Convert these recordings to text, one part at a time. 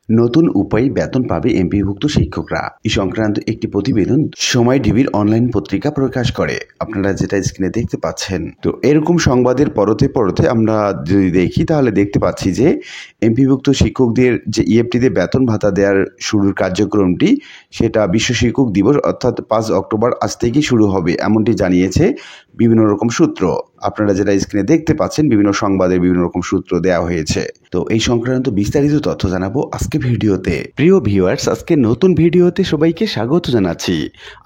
নতুন উপায়ে বেতন পাবে এমপিভুক্ত শিক্ষকরা এই সংক্রান্ত একটি প্রতিবেদন সময় টিভির অনলাইন পত্রিকা প্রকাশ করে। আপনারা যেটা স্ক্রিনে দেখতে পাচ্ছেন, তো এরকম সংবাদের পরতে পরতে আমরা যদি দেখি তাহলে দেখতে পাচ্ছি যে এমপিভুক্ত শিক্ষকদের যে ইএফটিতে বেতন ভাতা দেওয়ার শুরুর কার্যক্রমটি সেটা বিশ্ব শিক্ষক দিবস অর্থাৎ 5 অক্টোবর আজ থেকেই শুরু হবে, এমনটি জানিয়েছে বিভিন্ন রকম সূত্র। আপনারা যেটা স্ক্রিনে দেখতে পাচ্ছেন বিভিন্ন সংবাদের বিভিন্ন রকম সূত্র দেওয়া হয়েছে। তো এই সংক্রান্ত বিস্তারিত তথ্য জানাবো আজকে ভিডিওতে। প্রিয় ভিউয়ার্স, আজকে নতুন ভিডিওতে সবাইকে স্বাগত জানাচ্ছি।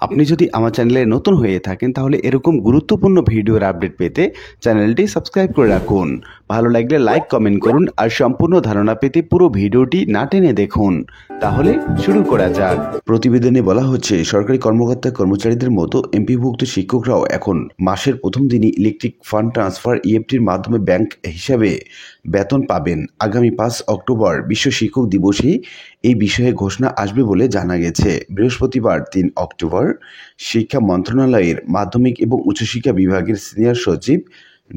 আপনি যদি আমার চ্যানেলে নতুন হয়ে থাকেন তাহলে এরকম গুরুত্বপূর্ণ ভিডিওর আপডেট পেতে চ্যানেলটি সাবস্ক্রাইব করে রাখুন। ভালো লাগলে লাইক কমেন্ট করুন আর সম্পূর্ণ ধারণা পেতে পুরো ভিডিওটি না টেনে দেখুন। তাহলে শুরু করা যাক। প্রতিবেদনে বলা হচ্ছে, সরকারি কর্মকর্তা কর্মচারীদের মতো এমপিভুক্ত শিক্ষকরাও এখন মাসের প্রথম দিনই ইলেকট্রিক ফান্ড ট্রান্সফার ইএফটির মাধ্যমে ব্যাংক হিসাবে বেতন পাবেন। আগামী 5 অক্টোবর বিশ্ব শিক্ষক দিবসে এই বিষয়ে ঘোষণা আসবে বলে জানা গেছে। বৃহস্পতিবার 3 অক্টোবর শিক্ষা মন্ত্রণালয়ের মাধ্যমিক এবং উচ্চশিক্ষা বিভাগের সিনিয়র সচিব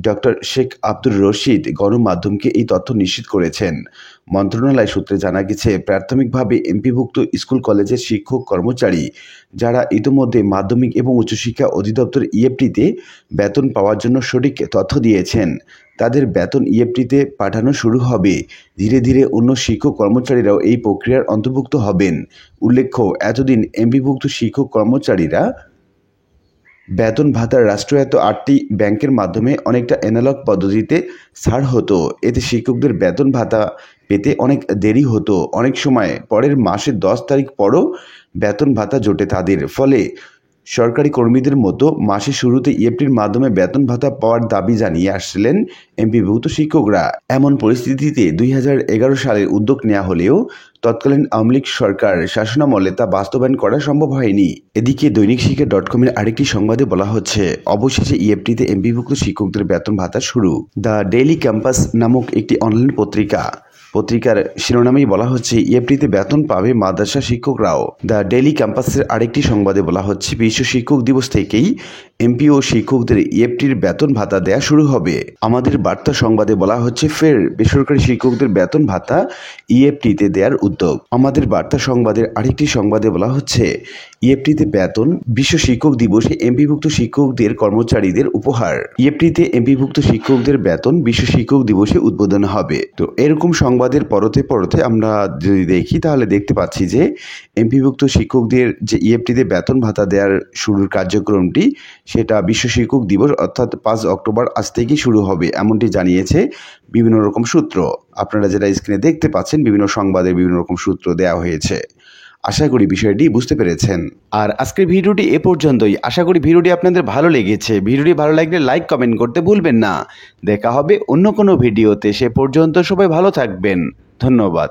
ডক্টর শেখ আব্দুর রশিদ গণমাধ্যমকে এই তথ্য নিশ্চিত করেছেন। মন্ত্রণালয় সূত্রে জানা গেছে, প্রাথমিকভাবে এমপিভুক্ত স্কুল কলেজের শিক্ষক কর্মচারী যারা ইতিমধ্যে মাধ্যমিক এবং উচ্চশিক্ষা অধিদপ্তর ইএফটিতে বেতন পাওয়ার জন্য সঠিক তথ্য দিয়েছেন তাদের বেতন ইএফটিতে পাঠানো শুরু হবে। ধীরে ধীরে অন্য শিক্ষক কর্মচারীরাও এই প্রক্রিয়ার অন্তর্ভুক্ত হবেন। উল্লেখ্য, এতদিন এমপিভুক্ত শিক্ষক কর্মচারীরা বেতন ভাতার রাষ্ট্রায়ত্ত 8টি ব্যাংকের মাধ্যমে অনেকটা অ্যানালগ পদ্ধতিতে ছাড় হতো। এতে শিক্ষকদের বেতন ভাতা পেতে অনেক দেরি হতো। অনেক সময় পরের মাসের 10 তারিখ পরও বেতন ভাতা জোটে তাদের। ফলে সরকারি কর্মীদের মতো মাসের শুরুতে ইএফটির মাধ্যমে বেতন ভাতা পাওয়ার দাবি জানিয়ে আসছিলেন এমপিভুক্ত শিক্ষকরা। এমন পরিস্থিতিতে 2011 সালে উদ্যোগ নেওয়া হলেও তৎকালীন আওয়ামী লীগ সরকার শাসনামলে তা বাস্তবায়ন করা সম্ভব হয়নি। এদিকে দৈনিক শিক্ষা .com-এর আরেকটি সংবাদে বলা হচ্ছে, অবশেষে ইএফটিতে এমপিভুক্ত শিক্ষকদের বেতন ভাতা শুরু। দ্য ডেইলি ক্যাম্পাস নামক একটি অনলাইন পত্রিকার শিরোনামেই বলা হচ্ছে, ইএফটিতে বেতন পাবে মাদ্রাসা শিক্ষকরাও। দ্য ডেইলি ক্যাম্পাসের আরেকটি সংবাদে বলা হচ্ছে, বিশ্ব শিক্ষক দিবস থেকেই এমপি ও শিক্ষকদের ইএফটির বেতন ভাতা দেয়া শুরু হবে। আমাদের বার্তা সংবাদে বলা হচ্ছে, ফের বেসরকারি শিক্ষকদের বেতন ভাতা ইএফটিতে দেওয়ার উদ্যোগ। আমাদের বার্তা সংবাদের আরেকটি সংবাদে বলা হচ্ছে, ইএফটিতে বেতন বিশ্ব শিক্ষক দিবসে এমপিভুক্ত শিক্ষকদের কর্মচারীদের উপহার। ইএফটিতে এমপিভুক্ত শিক্ষকদের বেতন বিশ্ব শিক্ষক দিবসে উদ্বোধন হবে। তো এরকম সংবাদের পরতে পরতে আমরা যদি দেখি তাহলে দেখতে পাচ্ছি যে এমপিভুক্ত শিক্ষকদের যে ইএফটিতে বেতন ভাতা দেওয়ার শুরুর কার্যক্রমটি সেটা বিশ্ব শিক্ষক দিবস অর্থাৎ 5 অক্টোবর আজ থেকেই শুরু হবে, এমনটি জানিয়েছে বিভিন্ন রকম সূত্র। আপনারা যেটা স্ক্রিনে দেখতে পাচ্ছেন বিভিন্ন সংবাদের বিভিন্ন রকম সূত্র দেওয়া হয়েছে। আশা করি বিষয়টি বুঝতে পেরেছেন। আর আজকের ভিডিওটি এ পর্যন্তই। আশা করি ভিডিওটি আপনাদের ভালো লেগেছে। ভিডিওটি ভালো লাগলে লাইক কমেন্ট করতে ভুলবেন না। দেখা হবে অন্য কোনো ভিডিওতে। সে পর্যন্ত সবাই ভালো থাকবেন। ধন্যবাদ।